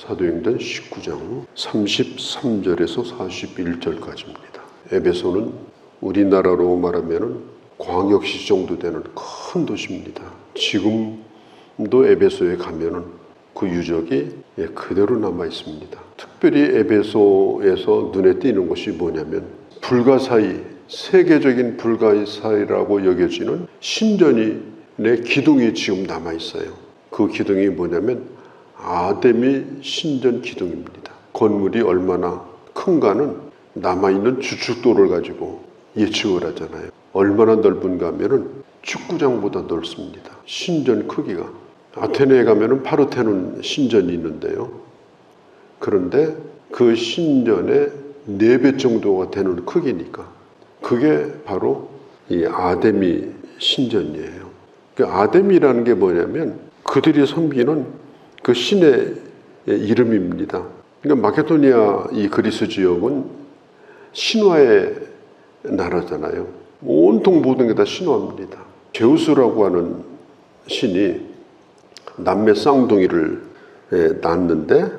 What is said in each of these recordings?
사도행전 19장 33절에서 41절까지입니다. 에베소는 우리나라로 말하면 광역시 정도 되는 큰 도시입니다. 지금도 에베소에 가면은 그 유적이 그대로 남아 있습니다. 특별히 에베소에서 눈에 띄는 것이 뭐냐면 불가사의, 세계적인 불가사의라고 여겨지는 신전의 기둥이 지금 남아 있어요. 그 기둥이 뭐냐면 아데미 신전 기둥입니다. 건물이 얼마나 큰가는 남아있는 주춧돌을 가지고 예측을 하잖아요. 얼마나 넓은가 하면은 축구장보다 넓습니다. 신전 크기가. 아테네에 가면은 파르테논 신전이 있는데요. 그런데 그 신전의 4배 정도가 되는 크기니까 그게 바로 이 아데미 신전이에요. 그 아데미라는 게 뭐냐면 그들이 섬기는 그 신의 이름입니다. 그러니까 마케도니아 이 그리스 지역은 신화의 나라잖아요. 온통 모든 게 다 신화입니다. 제우스라고 하는 신이 남매 쌍둥이를 낳았는데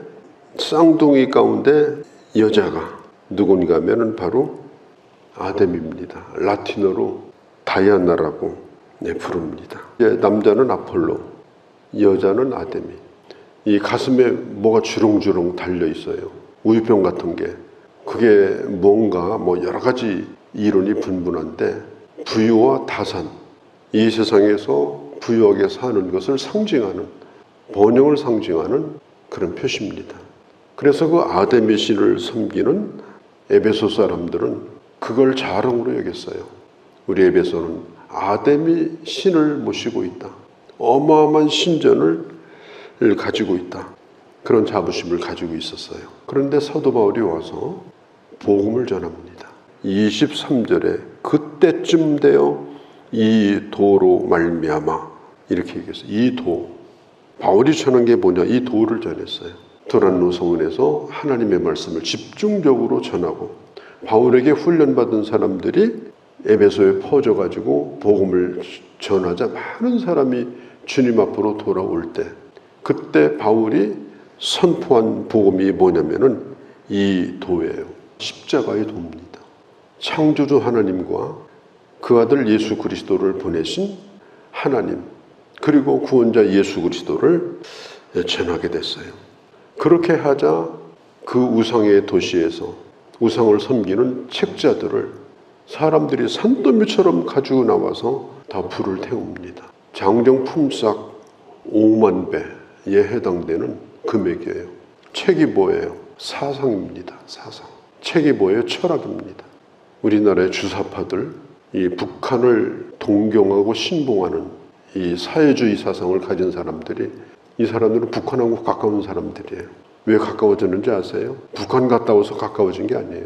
쌍둥이 가운데 여자가 누군가 하면은 바로 아데미입니다. 라틴어로 다이아나라고 부릅니다. 남자는 아폴로, 여자는 아데미. 이 가슴에 뭐가 주렁주렁 달려 있어요. 우유병 같은 게. 그게 뭔가 여러 가지 이론이 분분한데 부유와 다산, 이 세상에서 부유하게 사는 것을 상징하는, 번영을 상징하는 그런 표시입니다. 그래서 그 아데미 신을 섬기는 에베소 사람들은 그걸 자랑으로 여겼어요. 우리 에베소는 아데미 신을 모시고 있다. 어마어마한 신전을 가지고 있다. 그런 자부심을 가지고 있었어요. 그런데 사도 바울이 와서 복음을 전합니다. 23절에 그때쯤 되어 이 도로 말미암아 이렇게 얘기했어요. 이 도. 바울이 전한 게 뭐냐? 이 도를 전했어요. 두란노 성원에서 하나님의 말씀을 집중적으로 전하고 바울에게 훈련받은 사람들이 에베소에 퍼져가지고 복음을 전하자 많은 사람이 주님 앞으로 돌아올 때 그때 바울이 선포한 복음이 뭐냐면은 이 도예요. 십자가의 도입니다. 창조주 하나님과 그 아들 예수 그리스도를 보내신 하나님 그리고 구원자 예수 그리스도를 전하게 됐어요. 그렇게 하자 그 우상의 도시에서 우상을 섬기는 책자들을 사람들이 산더미처럼 가지고 나와서 다 불을 태웁니다. 장정 품삯 5만 배에 해당되는 금액이에요. 책이 뭐예요? 사상입니다. 사상. 책이 뭐예요? 철학입니다. 우리나라의 주사파들, 이 북한을 동경하고 신봉하는 이 사회주의 사상을 가진 사람들이 이 사람들은 북한하고 가까운 사람들이에요. 왜 가까워졌는지 아세요? 북한 갔다 와서 가까워진 게 아니에요.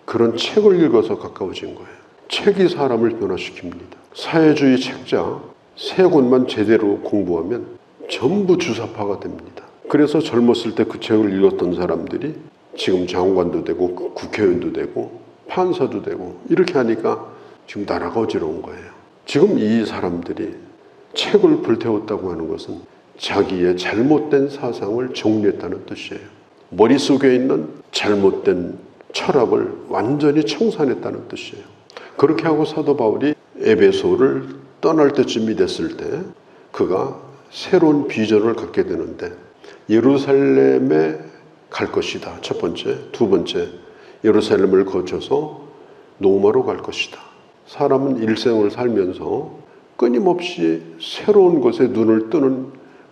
그런 책을 읽어서 가까워진 거예요. 책이 사람을 변화시킵니다. 사회주의 책자 3권만 제대로 공부하면 전부 주사파가 됩니다. 그래서 젊었을 때 그 책을 읽었던 사람들이 지금 장관도 되고 국회의원도 되고 판사도 되고 이렇게 하니까 지금 나라가 어지러운 거예요. 지금 이 사람들이 책을 불태웠다고 하는 것은 자기의 잘못된 사상을 정리했다는 뜻이에요. 머릿속에 있는 잘못된 철학을 완전히 청산했다는 뜻이에요. 그렇게 하고 사도 바울이 에베소를 떠날 때쯤이 됐을 때 그가 새로운 비전을 갖게 되는데 예루살렘에 갈 것이다. 첫 번째. 두 번째, 예루살렘을 거쳐서 로마로 갈 것이다. 사람은 일생을 살면서 끊임없이 새로운 것에 눈을 뜨는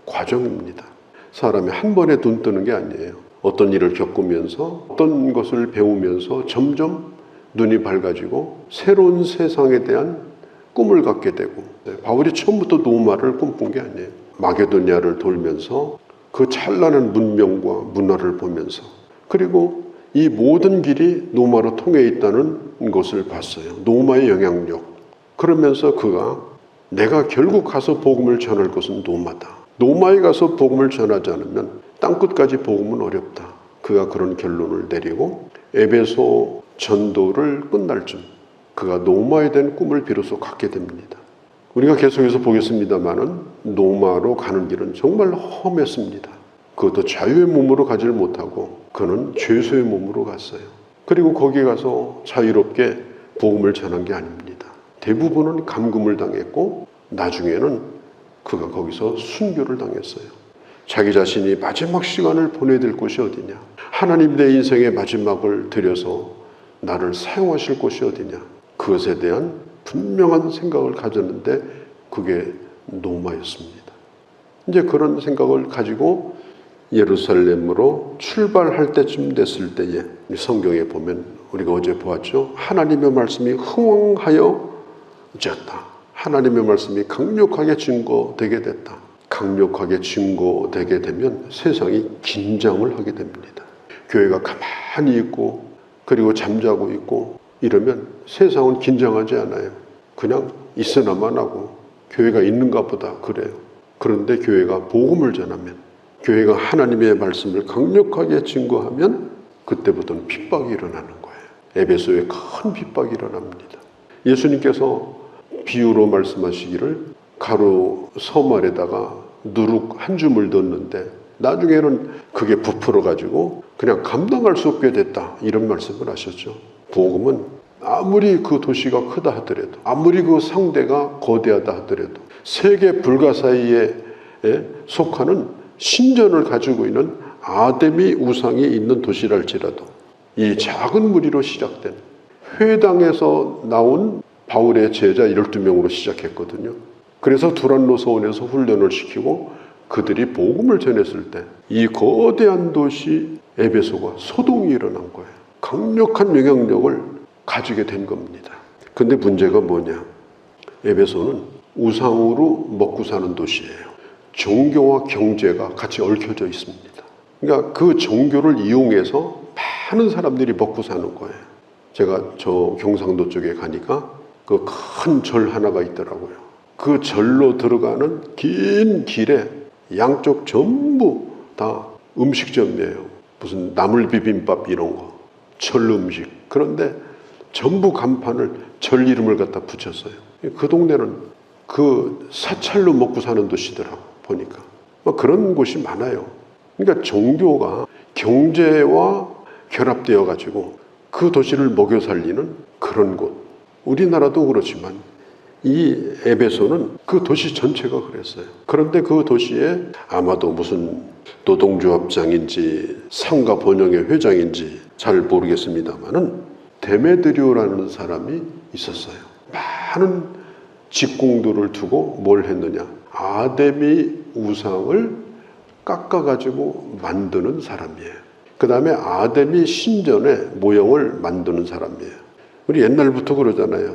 과정입니다. 사람이 한 번에 눈 뜨는 게 아니에요. 어떤 일을 겪으면서 어떤 것을 배우면서 점점 눈이 밝아지고 새로운 세상에 대한 꿈을 갖게 되고 바울이 처음부터 로마를 꿈꾼 게 아니에요. 마게도니아를 돌면서 그 찬란한 문명과 문화를 보면서 그리고 이 모든 길이 로마로 통해 있다는 것을 봤어요. 로마의 영향력. 그러면서 그가 내가 결국 가서 복음을 전할 것은 로마다. 로마에 가서 복음을 전하지 않으면 땅끝까지 복음은 어렵다. 그가 그런 결론을 내리고 에베소 전도를 끝날 쯤 그가 로마에 대한 꿈을 비로소 갖게 됩니다. 우리가 계속해서 보겠습니다마는 로마로 가는 길은 정말 험했습니다. 그것도 자유의 몸으로 가지를 못하고 그는 죄수의 몸으로 갔어요. 그리고 거기 가서 자유롭게 복음을 전한 게 아닙니다. 대부분은 감금을 당했고 나중에는 그가 거기서 순교를 당했어요. 자기 자신이 마지막 시간을 보내야 될 곳이 어디냐, 하나님 내 인생의 마지막을 들여서 나를 사용하실 곳이 어디냐, 그것에 대한 분명한 생각을 가졌는데 그게 노마였습니다. 이제 그런 생각을 가지고 예루살렘으로 출발할 때쯤 됐을 때에 성경에 보면 우리가 어제 보았죠. 하나님의 말씀이 흥황하여 졌다. 하나님의 말씀이 강력하게 증거되게 됐다. 강력하게 증거되게 되면 세상이 긴장을 하게 됩니다. 교회가 가만히 있고 그리고 잠자고 있고 이러면 세상은 긴장하지 않아요. 그냥 있으나만 하고 교회가 있는가 보다 그래요. 그런데 교회가 복음을 전하면, 교회가 하나님의 말씀을 강력하게 증거하면 그때부터는 핍박이 일어나는 거예요. 에베소에 큰 핍박이 일어납니다. 예수님께서 비유로 말씀하시기를 가루 섬알에다가 누룩 한 줌을 넣었는데 나중에는 그게 부풀어 가지고 그냥 감당할 수 없게 됐다, 이런 말씀을 하셨죠. 복음은 아무리 그 도시가 크다 하더라도, 아무리 그 상대가 거대하다 하더라도, 세계 불가사의에 속하는 신전을 가지고 있는 아데미 우상이 있는 도시랄지라도 이 작은 무리로 시작된, 회당에서 나온 바울의 제자 12명으로 시작했거든요. 그래서 두란노서원에서 훈련을 시키고 그들이 복음을 전했을 때 이 거대한 도시 에베소가 소동이 일어난 거예요. 강력한 영향력을 가지게 된 겁니다. 근데 문제가 뭐냐? 에베소는 우상으로 먹고 사는 도시예요. 종교와 경제가 같이 얽혀져 있습니다. 그러니까 그 종교를 이용해서 많은 사람들이 먹고 사는 거예요. 제가 저 경상도 쪽에 가니까 그 큰 절 하나가 있더라고요. 그 절로 들어가는 긴 길에 양쪽 전부 다 음식점이에요. 무슨 나물 비빔밥 이런 거, 절 음식. 그런데 전부 간판을 절 이름을 갖다 붙였어요. 그 동네는 그 사찰로 먹고 사는 도시더라고 보니까. 그런 곳이 많아요. 그러니까 종교가 경제와 결합되어 가지고 그 도시를 먹여 살리는 그런 곳. 우리나라도 그렇지만 이 에베소는 그 도시 전체가 그랬어요. 그런데 그 도시에 아마도 무슨 노동조합장인지 상가 번영회 회장인지 잘 모르겠습니다만은 데메드리오라는 사람이 있었어요. 많은 직공들을 두고 뭘 했느냐, 아데미 우상을 깎아가지고 만드는 사람이에요. 그 다음에 아데미 신전의 모형을 만드는 사람이에요. 우리 옛날부터 그러잖아요.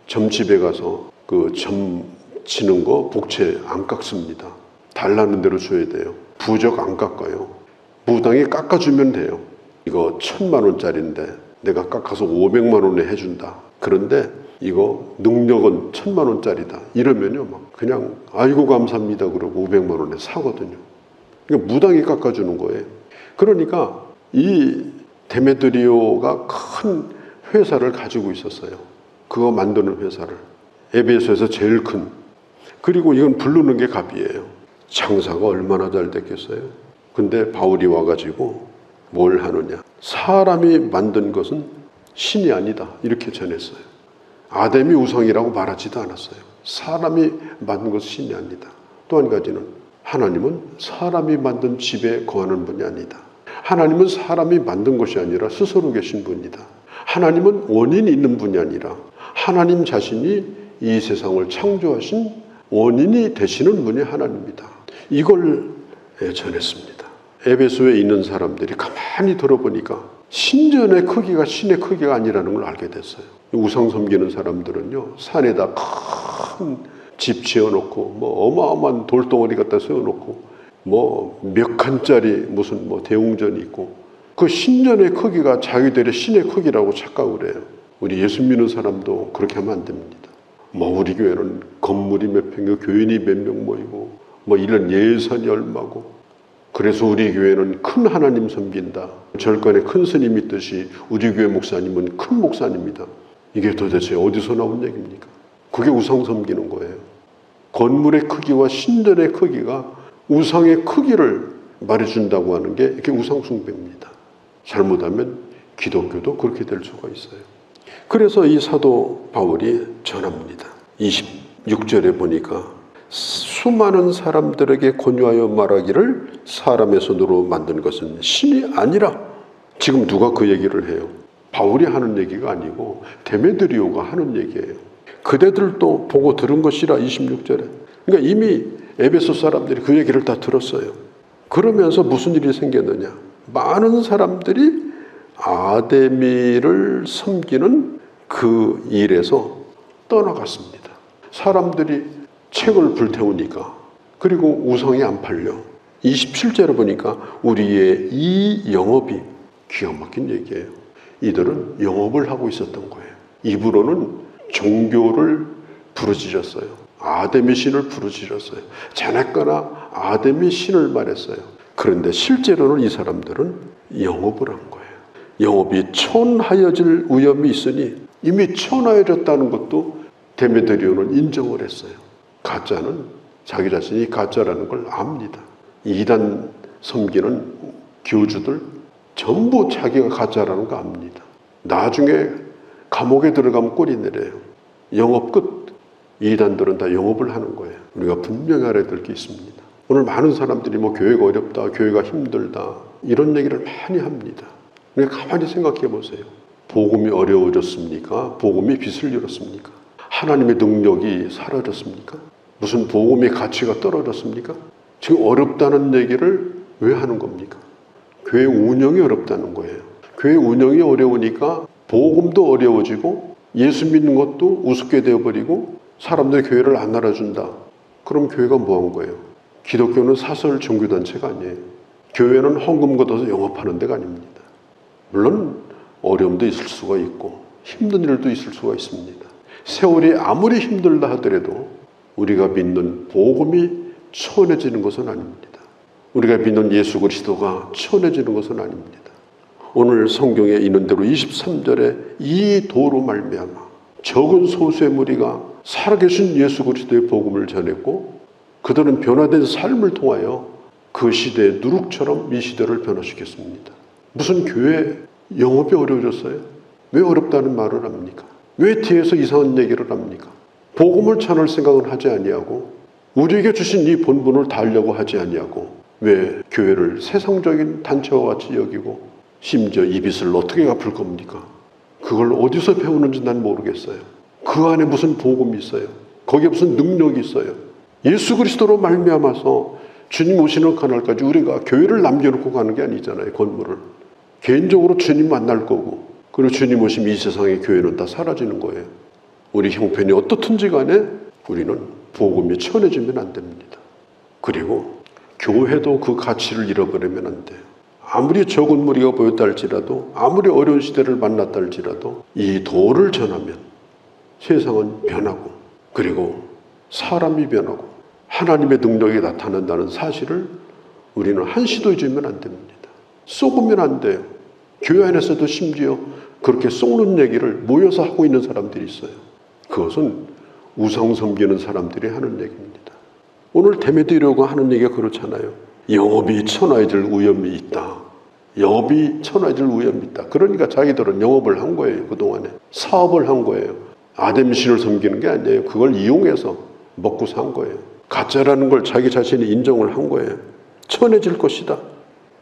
점집에 가서 그 점 치는 거 복채 안 깎습니다. 달라는 대로 줘야 돼요. 부적 안 깎아요. 무당이 깎아주면 돼요. 이거 1,000만 원짜리인데 내가 깎아서 500만 원에 해준다. 그런데 이거 능력은 1,000만 원짜리다. 이러면요, 막 그냥 아이고 감사합니다 그러고 500만 원에 사거든요. 그러니까 무당이 깎아주는 거예요. 그러니까 이 데메드리오가 큰 회사를 가지고 있었어요. 그거 만드는 회사를. 에베소에서 제일 큰. 그리고 이건 부르는 게 값이에요. 장사가 얼마나 잘 됐겠어요. 근데 바울이 와가지고 뭘 하느냐, 사람이 만든 것은 신이 아니다 이렇게 전했어요. 아데미 우상이라고 말하지도 않았어요. 사람이 만든 것은 신이 아니다. 또 한 가지는 하나님은 사람이 만든 집에 거하는 분이 아니다. 하나님은 사람이 만든 것이 아니라 스스로 계신 분이다. 하나님은 원인이 있는 분이 아니라 하나님 자신이 이 세상을 창조하신 원인이 되시는 분이 하나님이다. 이걸 전했습니다. 에베소에 있는 사람들이 가만히 들어보니까 신전의 크기가 신의 크기가 아니라는 걸 알게 됐어요. 우상 섬기는 사람들은요, 산에다 큰 집 지어놓고 뭐 어마어마한 돌덩어리 갖다 세워놓고 뭐 몇 칸짜리 무슨 뭐 대웅전이 있고, 그 신전의 크기가 자기들의 신의 크기라고 착각을 해요. 우리 예수 믿는 사람도 그렇게 하면 안 됩니다. 뭐 우리 교회는 건물이 몇 평이고 교인이 몇 명 모이고 뭐 이런 예산이 얼마고, 그래서 우리 교회는 큰 하나님 섬긴다. 절간에 큰 스님 있듯이 우리 교회 목사님은 큰 목사님이다. 이게 도대체 어디서 나온 얘기입니까? 그게 우상 섬기는 거예요. 건물의 크기와 신전의 크기가 우상의 크기를 말해준다고 하는 게 이렇게 우상숭배입니다. 잘못하면 기독교도 그렇게 될 수가 있어요. 그래서 이 사도 바울이 전합니다. 26절에 보니까 수많은 사람들에게 권유하여 말하기를 사람의 손으로 만든 것은 신이 아니라, 지금 누가 그 얘기를 해요? 바울이 하는 얘기가 아니고 데메드리오가 하는 얘기예요. 그대들도 보고 들은 것이라. 26절에. 그러니까 이미 에베소 사람들이 그 얘기를 다 들었어요. 그러면서 무슨 일이 생겼느냐? 많은 사람들이 아데미를 섬기는 그 일에서 떠나갔습니다. 사람들이 책을 불태우니까, 그리고 우상이 안 팔려. 27절에 보니까 우리의 이 영업이, 기가 막힌 얘기예요. 이들은 영업을 하고 있었던 거예요. 입으로는 종교를 부르짖었어요. 아데미 신을 부르짖었어요. 자네거나 아데미 신을 말했어요. 그런데 실제로는 이 사람들은 영업을 한 거예요. 영업이 천하여질 위험이 있으니, 이미 천하여졌다는 것도 데메드리오는 인정을 했어요. 가짜는 자기 자신이 가짜라는 걸 압니다. 이단 섬기는 교주들 전부 자기가 가짜라는 거 압니다. 나중에 감옥에 들어가면 꼴이 내려요. 영업 끝. 이단들은 다 영업을 하는 거예요. 우리가 분명히 알아야 될 게 있습니다. 오늘 많은 사람들이 뭐 교회가 어렵다, 교회가 힘들다, 이런 얘기를 많이 합니다. 그러니까 가만히 생각해 보세요. 복음이 어려워졌습니까? 복음이 빛을 잃었습니까? 하나님의 능력이 사라졌습니까? 무슨 복음의 가치가 떨어졌습니까? 지금 어렵다는 얘기를 왜 하는 겁니까? 교회 운영이 어렵다는 거예요. 교회 운영이 어려우니까 복음도 어려워지고 예수 믿는 것도 우습게 되어버리고 사람들이 교회를 안 알아준다. 그럼 교회가 뭐 한 거예요? 기독교는 사설 종교단체가 아니에요. 교회는 헌금 걷어서 영업하는 데가 아닙니다. 물론 어려움도 있을 수가 있고 힘든 일도 있을 수가 있습니다. 세월이 아무리 힘들다 하더라도 우리가 믿는 복음이 천해지는 것은 아닙니다. 우리가 믿는 예수 그리스도가 천해지는 것은 아닙니다. 오늘 성경에 있는 대로 23절에 이 도로 말미암아 적은 소수의 무리가 살아계신 예수 그리스도의 복음을 전했고, 그들은 변화된 삶을 통하여 그 시대의 누룩처럼 이 시대를 변화시켰습니다. 무슨 교회 영업이 어려워졌어요? 왜 어렵다는 말을 합니까? 왜 뒤에서 이상한 얘기를 합니까? 복음을 전할 생각은 하지 아니하고 우리에게 주신 이 본분을 다하려고 하지 아니하고 왜 교회를 세상적인 단체와 같이 여기고 심지어 이 빚을 어떻게 갚을 겁니까? 그걸 어디서 배우는지 난 모르겠어요. 그 안에 무슨 복음이 있어요? 거기에 무슨 능력이 있어요? 예수 그리스도로 말미암아서 주님 오시는 그날까지 우리가 교회를 남겨놓고 가는 게 아니잖아요. 건물을. 개인적으로 주님 만날 거고, 그리고 주님 오시면 이 세상의 교회는 다 사라지는 거예요. 우리 형편이 어떻든지 간에 우리는 복음이 천해지면 안 됩니다. 그리고 교회도 그 가치를 잃어버리면 안 돼요. 아무리 적은 무리가 보였다 할지라도, 아무리 어려운 시대를 만났다 할지라도 이 도를 전하면 세상은 변하고, 그리고 사람이 변하고 하나님의 능력이 나타난다는 사실을 우리는 한시도 잊으면 안 됩니다. 쏘으면 안 돼요. 교회 안에서도 심지어 그렇게 쏘는 얘기를 모여서 하고 있는 사람들이 있어요. 그것은 우상 섬기는 사람들이 하는 얘기입니다. 오늘 데메드리오가 하는 얘기가 그렇잖아요. 영업이 천하해질 위험이 있다. 영업이 천하해질 위험이 있다. 그러니까 자기들은 영업을 한 거예요. 그동안에 사업을 한 거예요. 아데미신을 섬기는 게 아니에요. 그걸 이용해서 먹고 산 거예요. 가짜라는 걸 자기 자신이 인정을 한 거예요. 천해질 것이다.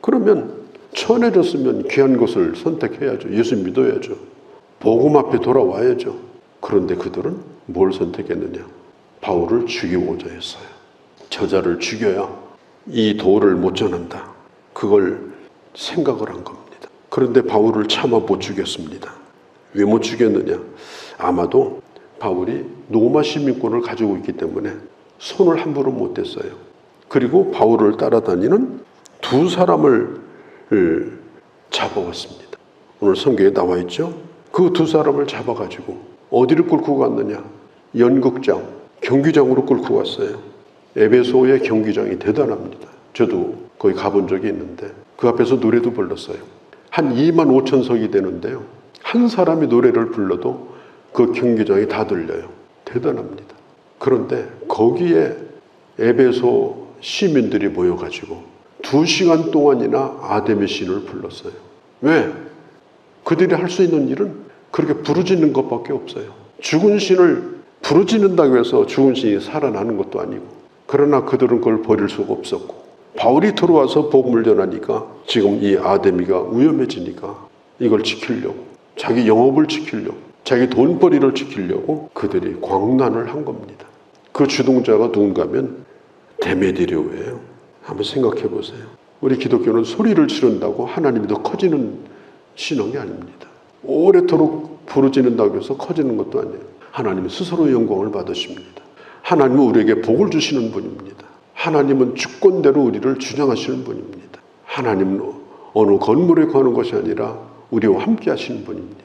그러면 천해졌으면 귀한 것을 선택해야죠. 예수 믿어야죠. 복음 앞에 돌아와야죠. 그런데 그들은 뭘 선택했느냐? 바울을 죽이고자 했어요. 저자를 죽여야 이 도를 못 전한다. 그걸 생각을 한 겁니다. 그런데 바울을 차마 못 죽였습니다. 왜 못 죽였느냐? 아마도 바울이 로마 시민권을 가지고 있기 때문에 손을 함부로 못 댔어요. 그리고 바울을 따라다니는 두 사람을 잡아왔습니다. 오늘 성경에 나와 있죠. 그 두 사람을 잡아가지고 어디를 끌고 갔느냐? 연극장, 경기장으로 끌고 갔어요. 에베소의 경기장이 대단합니다. 저도 거기 가본 적이 있는데 그 앞에서 노래도 불렀어요. 한 25,000석이 되는데요. 한 사람이 노래를 불러도 그 경기장이 다 들려요. 대단합니다. 그런데 거기에 에베소 시민들이 모여가지고 2시간 동안이나 아담의 신을 불렀어요. 왜? 그들이 할 수 있는 일은 그렇게 부르짖는 것밖에 없어요. 죽은 신을 부르짖는다고 해서 죽은 신이 살아나는 것도 아니고, 그러나 그들은 그걸 버릴 수가 없었고, 바울이 들어와서 복음을 전하니까 지금 이 아담이가 위험해지니까 이걸 지키려고, 자기 영업을 지키려고, 자기 돈벌이를 지키려고 그들이 광난을 한 겁니다. 그 주동자가 누군가 하면 데메드리오예요. 한번 생각해 보세요. 우리 기독교는 소리를 지른다고 하나님이 더 커지는 신앙이 아닙니다. 오래도록 부르짖는다고 해서 커지는 것도 아니에요. 하나님은 스스로 영광을 받으십니다. 하나님은 우리에게 복을 주시는 분입니다. 하나님은 주권대로 우리를 주장하시는 분입니다. 하나님은 어느 건물에 거하는 것이 아니라 우리와 함께 하시는 분입니다.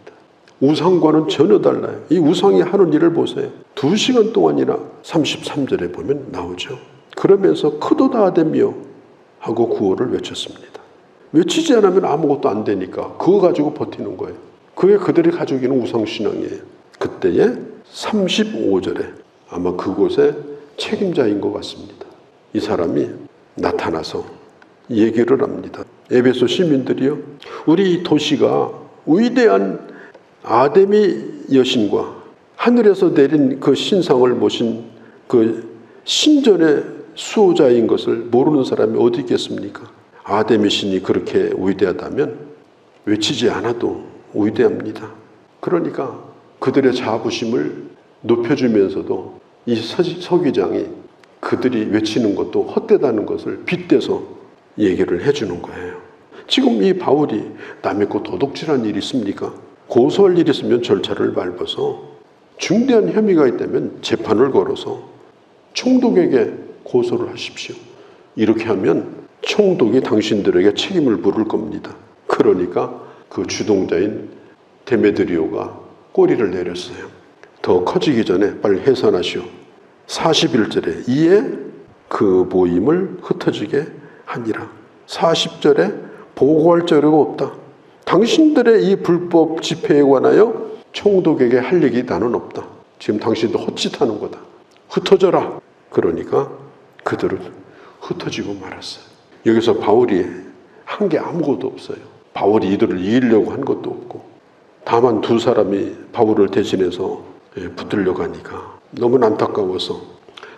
우상과는 전혀 달라요. 이 우상이 하는 일을 보세요. 2시간 동안이나 33절에 보면 나오죠. 그러면서 크도다 아담이여 하고 구호를 외쳤습니다. 외치지 않으면 아무것도 안 되니까 그거 가지고 버티는 거예요. 그게 그들이 가지고 있는 우상신앙이에요. 그때에 35절에 아마 그곳에 책임자인 것 같습니다. 이 사람이 나타나서 얘기를 합니다. 에베소 시민들이요, 우리 도시가 위대한 아담의 여신과 하늘에서 내린 그 신상을 모신 그 신전의 수호자인 것을 모르는 사람이 어디 있겠습니까? 아담의 신이 그렇게 위대하다면 외치지 않아도 위대합니다. 그러니까 그들의 자부심을 높여주면서도 이 서기장이 그들이 외치는 것도 헛되다는 것을 빗대서 얘기를 해주는 거예요. 지금 이 바울이 남의 거 도둑질한 일이 있습니까? 고소할 일이 있으면 절차를 밟아서, 중대한 혐의가 있다면 재판을 걸어서 총독에게 고소를 하십시오. 이렇게 하면 총독이 당신들에게 책임을 물을 겁니다. 그러니까 그 주동자인 데메드리오가 꼬리를 내렸어요. 더 커지기 전에 빨리 해산하시오. 41절에 이에 그 모임을 흩어지게 하니라. 40절에 보고할 자료가 없다. 당신들의 이 불법 집회에 관하여 총독에게 할 얘기 나는 없다. 지금 당신도 헛짓하는 거다. 흩어져라. 그러니까 그들은 흩어지고 말았어요. 여기서 바울이 한 게 아무것도 없어요. 바울이 이들을 이기려고 한 것도 없고, 다만 두 사람이 바울을 대신해서 붙들려고 하니까 너무 안타까워서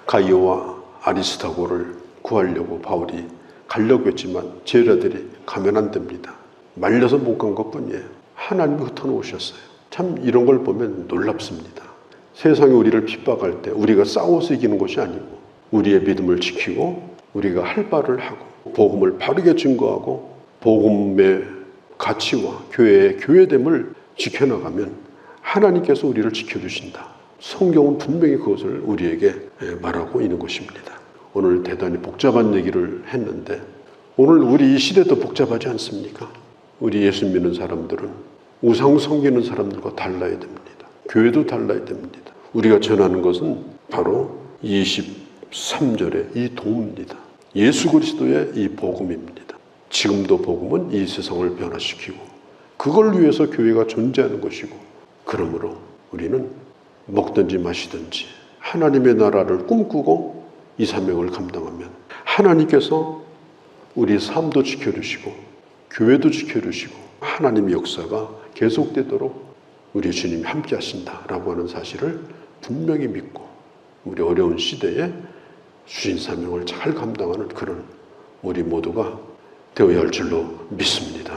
가이오와 아리스타고를 구하려고 바울이 가려고 했지만 제자들이 가면 안 됩니다. 말려서 못 간 것뿐이에요. 하나님이 흩어놓으셨어요. 참 이런 걸 보면 놀랍습니다. 세상이 우리를 핍박할 때 우리가 싸워서 이기는 것이 아니고, 우리의 믿음을 지키고 우리가 할 바를 하고 복음을 바르게 증거하고 복음의 가치와 교회의 교회됨을 지켜나가면 하나님께서 우리를 지켜주신다. 성경은 분명히 그것을 우리에게 말하고 있는 것입니다. 오늘 대단히 복잡한 얘기를 했는데, 오늘 우리 이 시대도 복잡하지 않습니까? 우리 예수 믿는 사람들은 우상 섬기는 사람들과 달라야 됩니다. 교회도 달라야 됩니다. 우리가 전하는 것은 바로 23절의 이 도입니다. 예수 그리스도의 이 복음입니다. 지금도 복음은 이 세상을 변화시키고 그걸 위해서 교회가 존재하는 것이고, 그러므로 우리는 먹든지 마시든지 하나님의 나라를 꿈꾸고 이 사명을 감당하면 하나님께서 우리 삶도 지켜주시고 교회도 지켜주시고 하나님의 역사가 계속되도록 우리 주님이 함께 하신다라고 하는 사실을 분명히 믿고 우리 어려운 시대에 주신 사명을 잘 감당하는 그런 우리 모두가 되어야 할 줄로 믿습니다.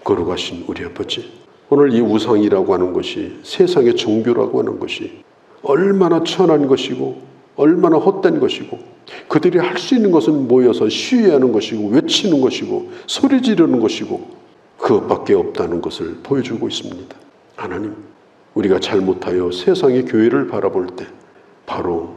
거룩하신 우리 아버지, 오늘 이 우상이라고 하는 것이, 세상의 종교라고 하는 것이 얼마나 천한 것이고 얼마나 헛된 것이고, 그들이 할 수 있는 것은 모여서 시위하는 것이고 외치는 것이고 소리 지르는 것이고 그것밖에 없다는 것을 보여주고 있습니다. 하나님, 우리가 잘못하여 세상의 교회를 바라볼 때 바로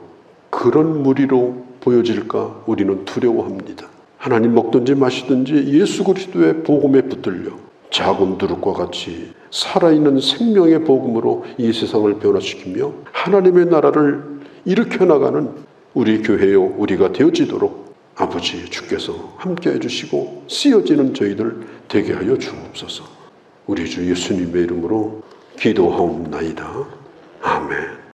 그런 무리로 보여질까 우리는 두려워합니다. 하나님, 먹든지 마시든지 예수 그리스도의 복음에 붙들려 작은 두릅과 같이 살아있는 생명의 복음으로 이 세상을 변화시키며 하나님의 나라를 일으켜 나가는 우리 교회요 우리가 되어지도록 아버지 주께서 함께 해주시고 쓰여지는 저희들 되게 하여 주옵소서. 우리 주 예수님의 이름으로 기도하옵나이다. 아멘.